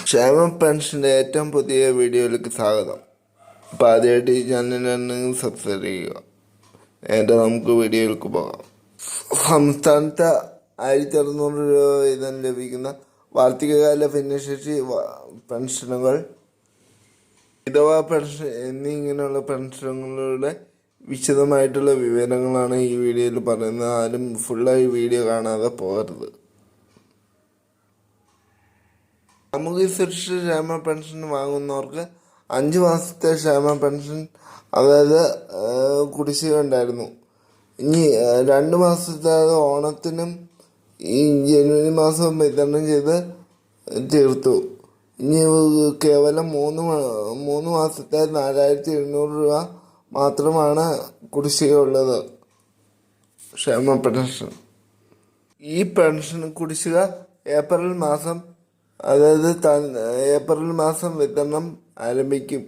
ക്ഷേമ പെൻഷൻ്റെ ഏറ്റവും പുതിയ വീഡിയോയിലേക്ക് സ്വാഗതം. അപ്പോൾ ആദ്യമായിട്ട് ഈ ചാനലിലാണെങ്കിൽ സബ്സ്ക്രൈബ് ചെയ്യുക. നേരെ നമുക്ക് വീഡിയോയിലേക്ക് പോകാം. സംസ്ഥാനത്ത് 1600 രൂപ വീതം ലഭിക്കുന്ന വാർഷികകാല ഭിന്നശേഷി പെൻഷനുകൾ, വിധവാ പെൻഷൻ എന്നിങ്ങനെയുള്ള പെൻഷനുകളുടെ വിശദമായിട്ടുള്ള വിവരങ്ങളാണ് ഈ വീഡിയോയിൽ പറയുന്നത്. ആരും ഫുള്ളായി വീഡിയോ കാണാതെ പോകരുത്. സാമൂഹ്യ സുരക്ഷ ക്ഷേമ പെൻഷൻ വാങ്ങുന്നവർക്ക് 5 മാസത്തെ ക്ഷേമ പെൻഷൻ, അതായത് കുടിശ്ശിക ഉണ്ടായിരുന്നു. ഇനി 2 മാസത്തെ, ഓണത്തിനും ഈ ജനുവരി മാസം വിതരണം ചെയ്ത് തീർത്തു. ഇനി കേവലം 3 മാസത്തെ 4700 രൂപ മാത്രമാണ് കുടിശ്ശിക ഉള്ളത് ക്ഷേമ പെൻഷൻ. ഈ പെൻഷൻ കുടിശ്ശിക ഏപ്രിൽ മാസം, അതായത് ഏപ്രിൽ മാസം വിതരണം ആരംഭിക്കും.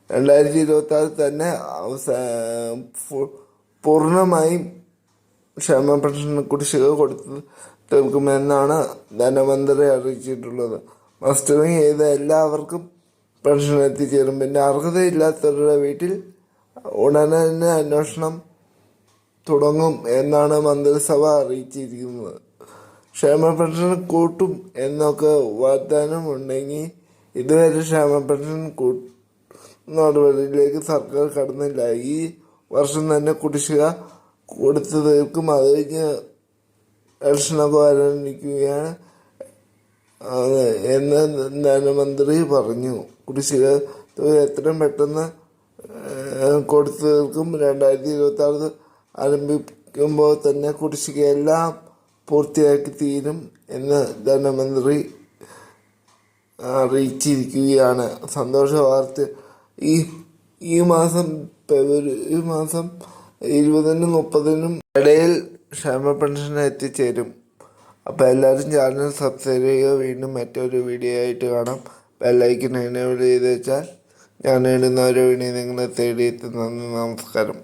2026 തന്നെ പൂർണ്ണമായും ക്ഷേമ പെൻഷൻ കുടിശ്ശിക കൊടുത്ത് തീർക്കുമെന്നാണ് ധനമന്ത്രി അറിയിച്ചിട്ടുള്ളത്. മസ്റ്ററിങ് ചെയ്ത എല്ലാവർക്കും പെൻഷൻ എത്തിച്ചേരും. പിന്നെ അർഹതയില്ലാത്തവരുടെ വീട്ടിൽ ഉടനെ തന്നെ അന്വേഷണം തുടങ്ങും എന്നാണ് മന്ത്രിസഭ അറിയിച്ചിരിക്കുന്നത്. ക്ഷേമ പെൻഷൻ കൂട്ടും എന്നൊക്കെ വാഗ്ദാനം ഉണ്ടെങ്കിൽ ഇതുവരെ ക്ഷേമ പെൻഷൻ നടപടിയിലേക്ക് സർക്കാർ കടന്നില്ല. ഈ വർഷം തന്നെ കുടിശ്ശിക കൊടുത്തു തീർക്കും. അത് കഴിഞ്ഞ് ഇലക്ഷനൊക്കെ വരാനിരിക്കുകയാണ് എന്ന് ധനമന്ത്രി പറഞ്ഞു. കുടിശ്ശിക എത്രയും പെട്ടെന്ന് കൊടുത്തു തീർക്കും. 2026 ആരംഭിക്കുമ്പോൾ തന്നെ കുടിശ്ശികയെല്ലാം പൂർത്തിയാക്കി തീരും എന്ന് ധനമന്ത്രി അറിയിച്ചിരിക്കുകയാണ്. സന്തോഷ വാർത്ത. ഈ മാസം 20-നും 30-നും ഇടയിൽ ക്ഷേമ പെൻഷൻ എത്തിച്ചേരും. അപ്പോൾ എല്ലാവരും ചാനൽ സബ്സ്ക്രൈബ് ചെയ്യുക. വീണ്ടും മറ്റൊരു വീഡിയോ ആയിട്ട് കാണാം. ബെല്ലൈക്കൻ എനേബിൾ ചെയ്ത് വെച്ചാൽ ഞാൻ ഇടുന്ന ഓരോ വീഡിയോ നിങ്ങളെ തേടിയെത്തുന്നു. നമസ്കാരം.